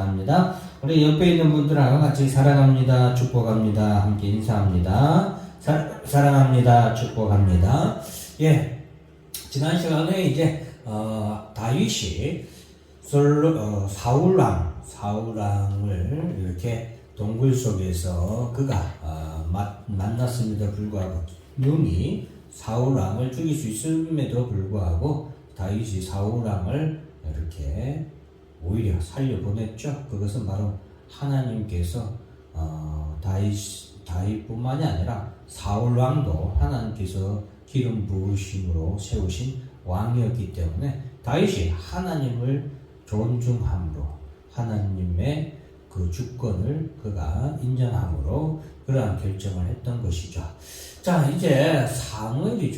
인사합니다. 우리 옆에 있는 분들하고 같이 사랑합니다, 축복합니다. 함께 인사합니다. 사랑합니다, 축복합니다. 예, 지난 시간에 이제 다윗이 사울왕을 이렇게 동굴 속에서 그가 만났음에도 불구하고 눈이 사울왕을 죽일 수 있음에도 불구하고 다윗이 사울왕을 이렇게 오히려 살려보냈죠. 그것은 바로 하나님께서 다윗뿐만이 아니라 사울왕도 하나님께서 기름 부으심으로 세우신 왕이었기 때문에 다윗이 하나님을 존중함으로 하나님의 그 주권을 그가 인정함으로 그러한 결정을 했던 것이죠. 자, 이제 사무엘이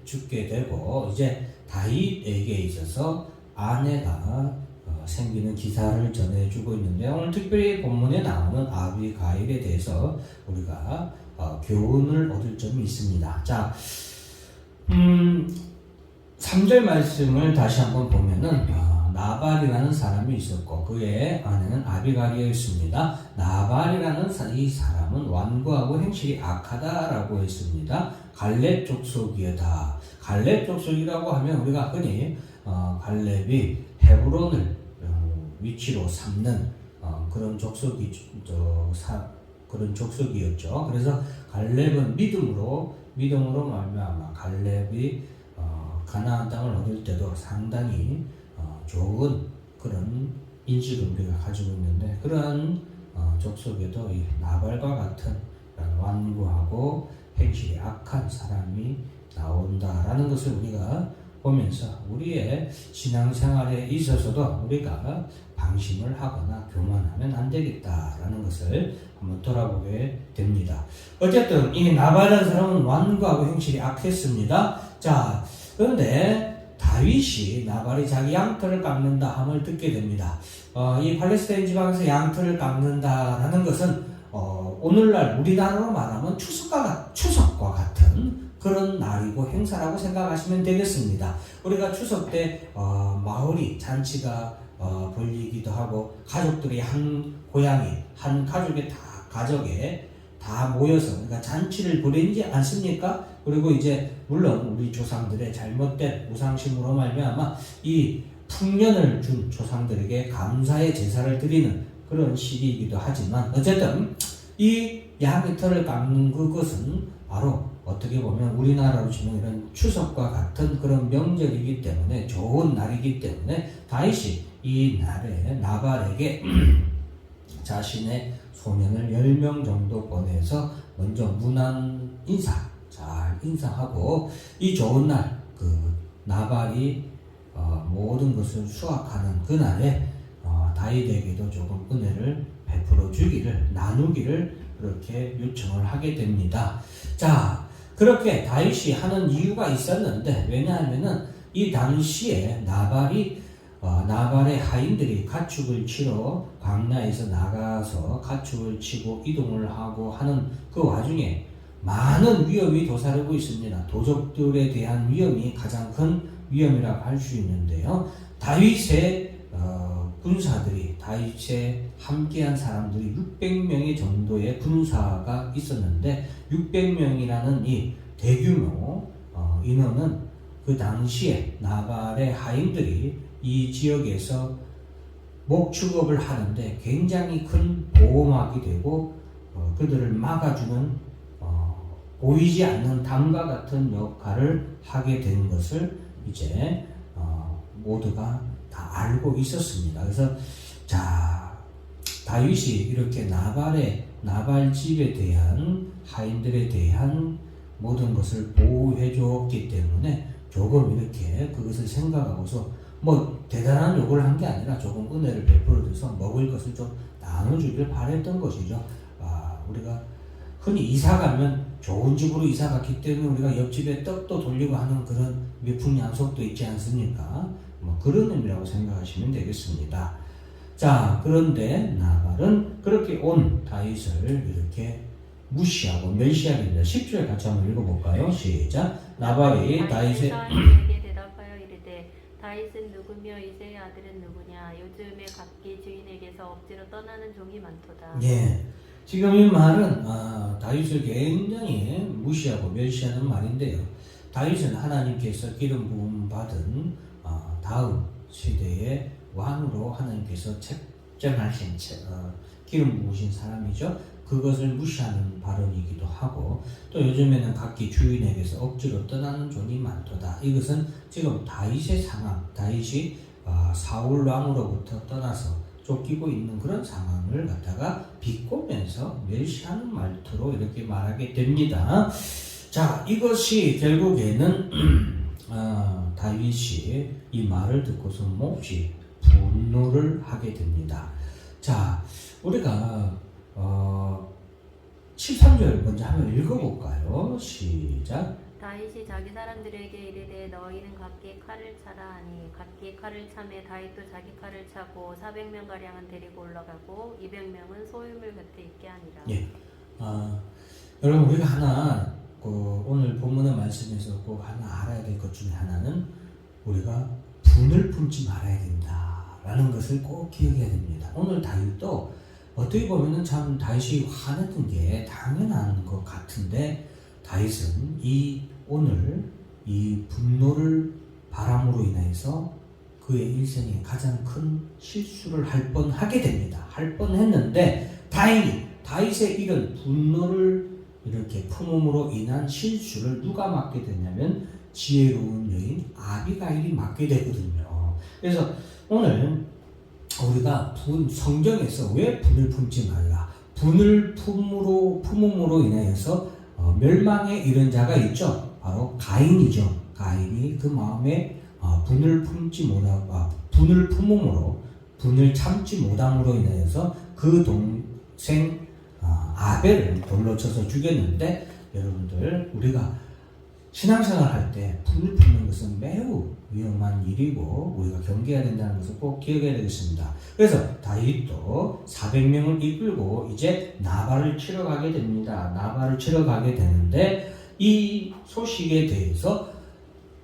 죽게 되고 이제 다윗에게 있어서 아내가 생기는 기사를 전해주고 있는데, 오늘 특별히 본문에 나오는 아비가일에 대해서 우리가 교훈을 얻을 점이 있습니다. 자, 3절 말씀을 다시 한번 보면은 나발이라는 사람이 있었고 그의 아내는 아비가일이었습니다. 나발이라는 이 사람은 완고하고 행실이 악하다라고 했습니다. 갈렙 족속이다. 갈렙 족속이라고 하면 우리가 흔히 갈렙이 헤브론을 위치로 삼는 그런 그런 족속이었죠. 그래서 갈렙은 믿음으로 말미암아 갈렙이 가나안 땅을 얻을 때도 상당히 좋은 그런 인식을 우리가 가지고 있는데, 그러한 족속에도 이 나발과 같은 완고하고 행실이 악한 사람이 나온다라는 것을 우리가 보면서 우리의 신앙생활에 있어서도 우리가 방심을 하거나 교만하면 안 되겠다라는 것을 한번 돌아보게 됩니다. 어쨌든 이 나발이라는 사람은 완고하고 행실이 악했습니다. 자, 그런데 다윗이 나발이 자기 양털을 깎는다 함을 듣게 됩니다. 이 팔레스타인 지방에서 양털을 깎는다라는 것은 오늘날 우리나라로 말하면 추석과 같은 그런 날이고 행사라고 생각하시면 되겠습니다. 우리가 추석 때 마을이 잔치가 벌리기도 하고 가족들이 한 가족에 다 모여서 그러니까 잔치를 벌이지 않습니까? 그리고 이제 물론 우리 조상들의 잘못된 우상심으로 말미암아 이 풍년을 준 조상들에게 감사의 제사를 드리는 그런 시기이기도 하지만, 어쨌든 이 양의 털을 깎는 그것은 바로 어떻게 보면 우리나라로 치면 이런 추석과 같은 그런 명절이기 때문에, 좋은 날이기 때문에 다윗이 이 날에 나발에게 자신의 소년을 10명 정도 보내서 먼저 문안 잘 인사하고 이 좋은 날 나발이 모든 것을 수확하는 그날에 다윗에게도 조금 은혜를 베풀어 주기를, 나누기를 그렇게 요청을 하게 됩니다. 자, 그렇게 다윗이 하는 이유가 있었는데, 왜냐하면은 이 당시에 나발의 하인들이 가축을 치러 광야에서 나가서 가축을 치고 이동을 하고 하는 그 와중에 많은 위험이 도사리고 있습니다. 도적들에 대한 위험이 가장 큰 위험이라고 할 수 있는데요. 다윗의 군사들이, 다윗의 함께한 사람들이 600명의 정도의 군사가 있었는데, 600명이라는 이 대규모 인원은 그 당시에 나발의 하인들이 이 지역에서 목축업을 하는데 굉장히 큰 보호막이 되고 그들을 막아주는 보이지 않는 담과 같은 역할을 하게 된 것을 이제 모두가 다 알고 있었습니다. 그래서 자, 다윗이 이렇게 나발 집에 대한 하인들에 대한 모든 것을 보호해 줬기 때문에 조금 이렇게 그것을 생각하고서 대단한 욕을 한 게 아니라 조금 은혜를 베풀어줘서 먹을 것을 좀 나눠주길 바랬던 것이죠. 우리가 흔히 이사 가면 좋은 집으로 이사 갔기 때문에 우리가 옆집에 떡도 돌리고 하는 그런 미풍양속도 있지 않습니까? 그런 의미라고 생각하시면 되겠습니다. 자, 그런데 나발은 그렇게 온 다윗을 이렇게 무시하고 멸시하게 됩니다. 10절 같이 한번 읽어볼까요? 시작. 나발이 다윗의 다윗은 누구며 이새의 아들은 누구냐? 요즘에 각기 주인에게서 억지로 떠나는 종이 많도다. 예. 지금 이 말은 다윗을 굉장히 무시하고 멸시하는 말인데요. 다윗은 하나님께서 기름 부음 받은 다음 세대의 왕으로 하나님께서 책정하신 기름 부으신 사람이죠. 그것을 무시하는 발언이기도 하고, 또 요즘에는 각기 주인에게서 억지로 떠나는 종이 많도다. 이것은 지금 다윗의 상황, 다윗이 사울 왕으로부터 떠나서 쫓기고 있는 그런 상황을 갖다가 비꼬면서 멸시하는 말투로 이렇게 말하게 됩니다. 자, 이것이 결국에는 다윗이 이 말을 듣고서 몹시 분노를 하게 됩니다. 자, 우리가 13절 먼저 한번 읽어볼까요? 시작. 다윗이 자기 사람들에게 이르되 너희는 각기 칼을 차라 하니 각기 칼을 차매 다윗도 자기 칼을 차고 400명 가량은 데리고 올라가고 200명은 소유물 곁에 있게 하니라. 예. 여러분 우리가 하나 오늘 본문의 말씀에서 꼭 하나 알아야 될 것 중에 하나는 우리가 분을 품지 말아야 된다라는 것을 꼭 기억해야 됩니다. 오늘 다윗도 어떻게 보면은 참 다윗이 화냈던 게 당연한 것 같은데 다윗은 오늘 이 분노를 바람으로 인해서 그의 일생에 가장 큰 실수를 할 뻔하게 됩니다. 할 뻔했는데 다행히 다윗의 이런 분노를 이렇게 품음으로 인한 실수를 누가 맡게 되냐면 지혜로운 여인 아비가일이 맡게 되거든요. 그래서 오늘 우리가 성경에서 왜 분을 품지 말라, 분을 품음으로 인하여서 멸망에 이른 자가 있죠. 바로 가인이죠. 가인이 그 마음에 분을 품음으로 분을 참지 못함으로 인하여서 그 동생 아벨을 돌로 쳐서 죽였는데, 여러분들 우리가 신앙생활 할 때 분을 품는 것은 매우 위험한 일이고 우리가 경계해야 된다는 것을 꼭 기억해야 되겠습니다. 그래서 다윗도 400명을 이끌고 이제 나발을 치러 가게 됩니다. 나발을 치러 가게 되는데 이 소식에 대해서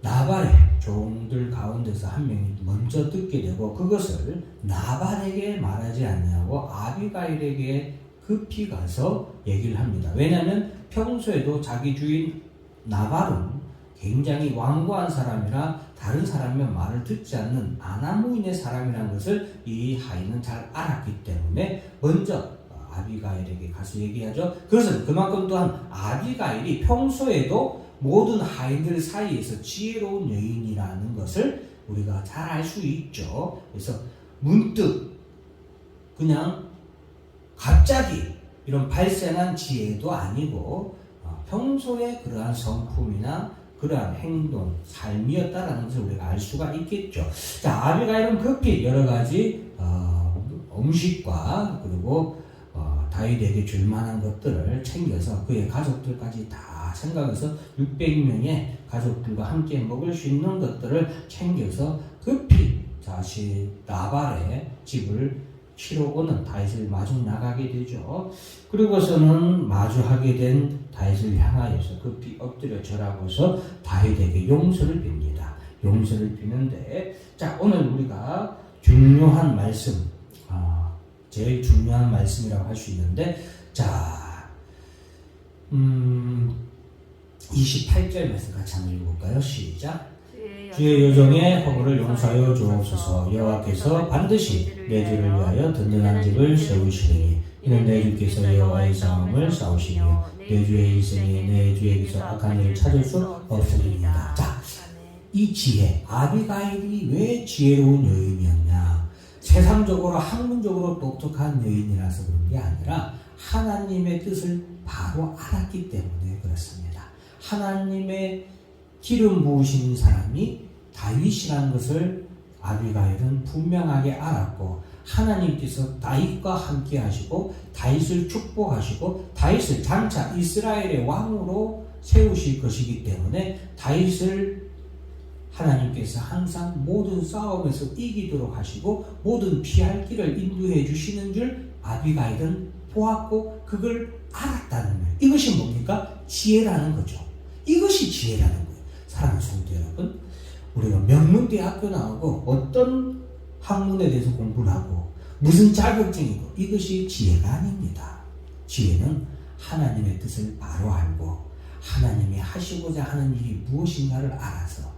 나발의 종들 가운데서 한 명이 먼저 듣게 되고 그것을 나발에게 말하지 않냐고 아비가일에게 급히 가서 얘기를 합니다. 왜냐하면 평소에도 자기 주인 나발은 굉장히 완고한 사람이라 다른 사람의 말을 듣지 않는 아나무인의 사람이라는 것을 이 하인은 잘 알았기 때문에 먼저 아비가일에게 가서 얘기하죠. 그것은 그만큼 또한 아비가일이 평소에도 모든 하인들 사이에서 지혜로운 여인이라는 것을 우리가 잘 알 수 있죠. 그래서 문득 그냥 갑자기 이런 발생한 지혜도 아니고 평소에 그러한 성품이나 그러한 행동, 삶이었다라는 것을 우리가 알 수가 있겠죠. 자, 아비가일은 급히 여러 가지 음식과 그리고 다윗에게 줄 만한 것들을 챙겨서 그의 가족들까지 다 생각해서 600명의 가족들과 함께 먹을 수 있는 것들을 챙겨서 급히 다시 나발의 집을 치러 오는 다윗을 마주 나가게 되죠. 그리고서는 마주하게 된 다윗을 향하여서 급히 엎드려 절하고서 다윗에게 용서를 빕니다. 용서를 비는데, 자, 오늘 우리가 중요한 말씀, 제일 중요한 말씀이라고 할 수 있는데, 자, 28절 말씀 같이 한번 읽어볼까요? 시작. 주의 여종의 허물을 용서하여 주옵소서. 여호와께서 반드시 내 주를 위하여 든든한 집을 세우시리니 이는 내 주께서 여호와의 싸움을 싸우시며 내 주의 일생에 내 주에게서 악한 일을 찾을 수 없으리이다. 자, 이 지혜, 아비가일이 왜 지혜로운 여인이었냐? 세상적으로 학문적으로 똑똑한 여인이라서 그런 게 아니라 하나님의 뜻을 바로 알았기 때문에 그렇습니다. 하나님의 기름 부으신 사람이 다윗이라는 것을 아비가일은 분명하게 알았고, 하나님께서 다윗과 함께 하시고 다윗을 축복하시고 다윗을 장차 이스라엘의 왕으로 세우실 것이기 때문에 다윗을 하나님께서 항상 모든 싸움에서 이기도록 하시고 모든 피할 길을 인도해 주시는 줄 아비가일은 보았고 그걸 알았다는 거예요. 이것이 뭡니까? 지혜라는 거죠. 이것이 지혜라는 거예요. 사랑하는 성도 여러분, 우리가 명문대학교 나오고 어떤 학문에 대해서 공부를 하고 무슨 자격증이고 이것이 지혜가 아닙니다. 지혜는 하나님의 뜻을 바로 알고 하나님이 하시고자 하는 일이 무엇인가를 알아서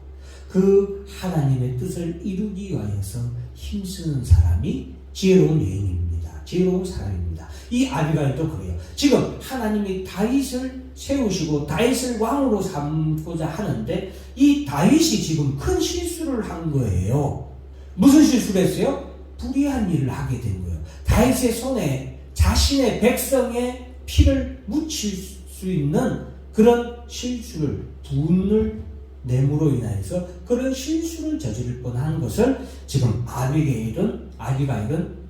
그 하나님의 뜻을 이루기 위하여서 힘쓰는 사람이 지혜로운 여인입니다. 지혜로운 사람입니다. 이 아비가일도 그래요. 지금 하나님이 다윗을 세우시고 다윗을 왕으로 삼고자 하는데 이 다윗이 지금 큰 실수를 한 거예요. 무슨 실수를 했어요? 불의한 일을 하게 된 거예요. 다윗의 손에 자신의 백성의 피를 묻힐 수 있는 그런 실수를, 분을 내므로 인하여서 그런 실수를 저지를 뻔한 것을 지금 아비가일은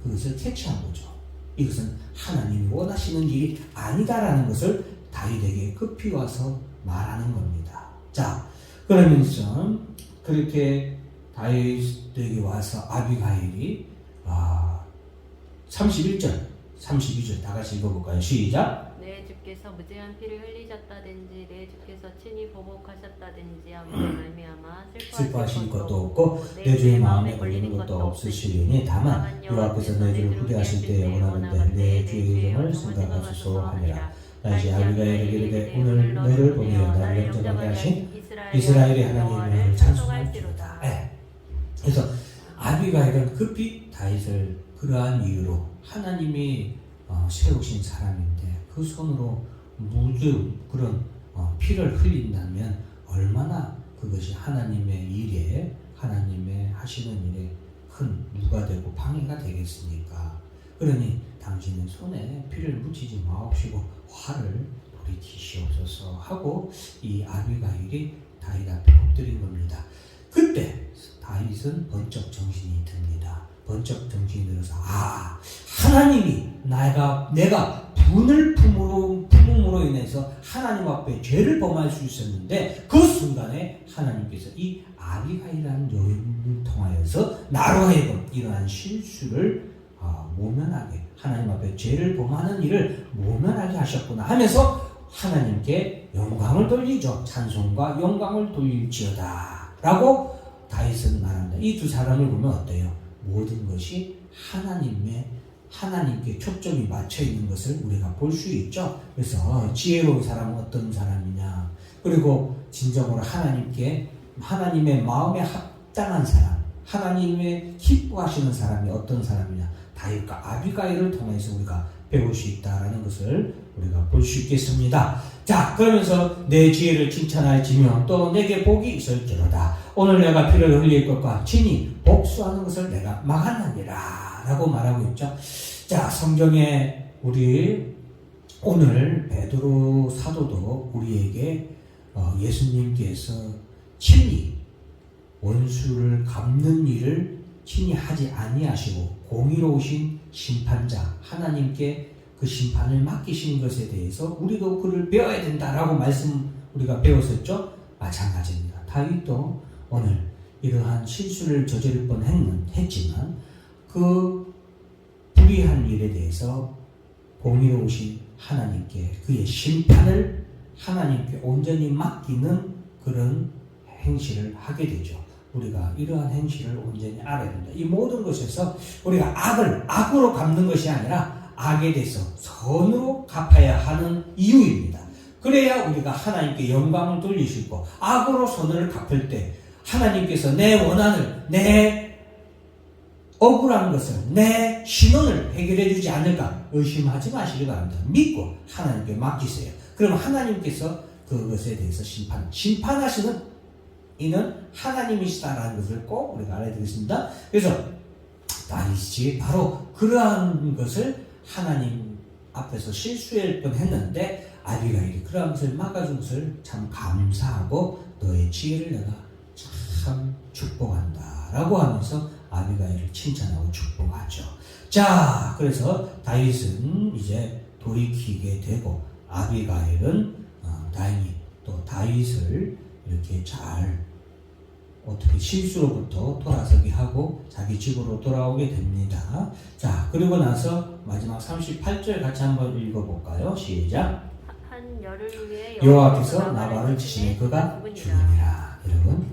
그것을 캐치한 거죠. 이것은 하나님이 원하시는 일이 아니다라는 것을 다윗에게 급히 와서 말하는 겁니다. 자, 그러면서 그렇게 다윗에게 와서 아비가일이 31절, 32절 다 같이 읽어볼까요? 시작. 내 주께서 무죄한 피를 흘리셨다든지 내 주께서 친히 보복하셨다든지 하므로 말미암아 슬퍼하실 것도 없고 내 주의 마음에 걸리는 것도 없으시리니 다만 여호와께서 내 주를 후대하실 때 원하는데 내 주의 이름을 생각하소서 하니라. 다시 아비가일에게 이르되 오늘 너를 보내어 나를 영접하게 하신 이스라엘의 하나님을 찬송할지로다. 그래서 아비가일은 급히 다윗을 그러한 이유로 하나님이 세우신 사람인데 그 손으로 무슨 그런 피를 흘린다면 얼마나 그것이 하나님의 일에 하나님의 하시는 일에 큰 누가 되고 방해가 되겠습니까? 그러니 당신의 손에 피를 묻히지 마옵시고 화를 돌이키시옵소서 하고 이 아비가일이 다윗 앞에 엎드린 겁니다. 그때 다윗은 번쩍 정신이 듭니다. 번쩍 정신이 들어서 하나님이 내가 분을 품음으로 인해서 하나님 앞에 죄를 범할 수 있었는데 그 순간에 하나님께서 이 아비가일이라는 여인을 통하여서 나로 하여금 이러한 실수를 모면하게 하나님 앞에 죄를 범하는 일을 모면하게 하셨구나 하면서 하나님께 영광을 돌리죠. 찬송과 영광을 돌릴지어다 라고 다윗은 말합니다. 이 두 사람을 보면 어때요? 모든 것이 하나님께 초점이 맞춰 있는 것을 우리가 볼 수 있죠. 그래서 지혜로운 사람은 어떤 사람이냐, 그리고 진정으로 하나님의 마음에 합당한 사람, 하나님의 기뻐하시는 사람이 어떤 사람이냐, 다윗과 아비가일을 통해서 우리가 배울 수 있다라는 것을 우리가 볼 수 있겠습니다. 자, 그러면서 내 지혜를 칭찬할지며 또 내게 복이 있을지로다. 오늘 내가 피를 흘릴 것과 친히 복수하는 것을 내가 막았느니라 라고 말하고 있죠. 자, 성경에 우리 오늘 베드로 사도도 우리에게 예수님께서 친히 원수를 갚는 일을 친히 하지 아니하시고 공의로우신 심판자 하나님께 그 심판을 맡기신 것에 대해서 우리도 그를 배워야 된다라고 우리가 배웠었죠. 마찬가지입니다. 다윗도 오늘 이러한 실수를 저지를 뻔했지만 그 불의한 일에 대해서 공의로우신 하나님께 그의 심판을 하나님께 온전히 맡기는 그런 행실을 하게 되죠. 우리가 이러한 행실을 온전히 알아야 된다. 이 모든 것에서 우리가 악으로 갚는 것이 아니라 악에 대해서 선으로 갚아야 하는 이유입니다. 그래야 우리가 하나님께 영광을 돌리시고 악으로 선을 갚을 때 하나님께서 내 원한을, 내 억울한 것을, 내 신원을 해결해 주지 않을까 의심하지 마시기 바랍니다. 믿고 하나님께 맡기세요. 그럼 하나님께서 그것에 대해서 심판하시는 이는 하나님이시다라는 것을 꼭 우리가 알아야 되겠습니다. 그래서 다윗이 바로 그러한 것을 하나님 앞에서 실수할 뻔했는데 아비가일이 그러한 것을 막아준 것을 참 감사하고 너의 지혜를 내가 참 축복한다 라고 하면서 아비가일을 칭찬하고 축복하죠. 자, 그래서 다윗은 이제 돌이키게 되고 아비가일은 다행히 또 다윗을 이렇게 잘 어떻게 실수로부터 돌아서게 하고 자기 집으로 돌아오게 됩니다. 자, 그리고 나서 마지막 38절 같이 한번 읽어볼까요? 시작. 한 열흘 후에 여호와께서 나발을 치시니 그가 죽으니라. 여러분,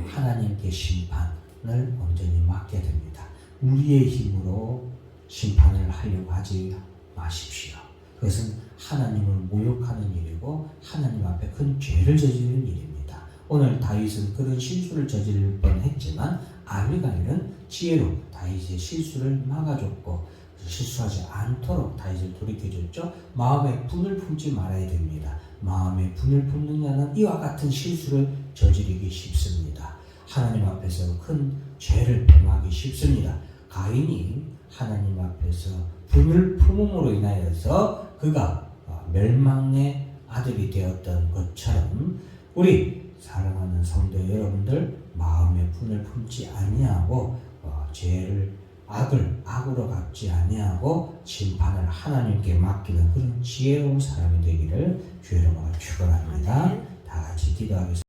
하나님께 심판을 온전히 맡게 됩니다. 우리의 힘으로 심판을 하려고 하지 마십시오. 그것은 하나님을 모욕하는 일이고 하나님 앞에 큰 죄를 저지르는 일입니다. 오늘 다윗은 그런 실수를 저지를 뻔했지만 아비가일은 지혜로 다윗의 실수를 막아줬고 실수하지 않도록 다윗을 돌이켜줬죠. 마음에 분을 품지 말아야 됩니다. 마음에 분을 품는 자는 이와 같은 실수를 저지르기 쉽습니다. 하나님 앞에서 큰 죄를 범하기 쉽습니다. 가인이 하나님 앞에서 분을 품음으로 인하여서 그가 멸망의 아들이 되었던 것처럼 우리 사랑하는 성도 여러분들 마음에 분을 품지 아니하고 죄를 악으로 갚지 아니하고 심판을 하나님께 맡기는 그런 지혜로운 사람이 되기를 주의 이름으로 축원합니다. 다 같이 기도하겠습니다.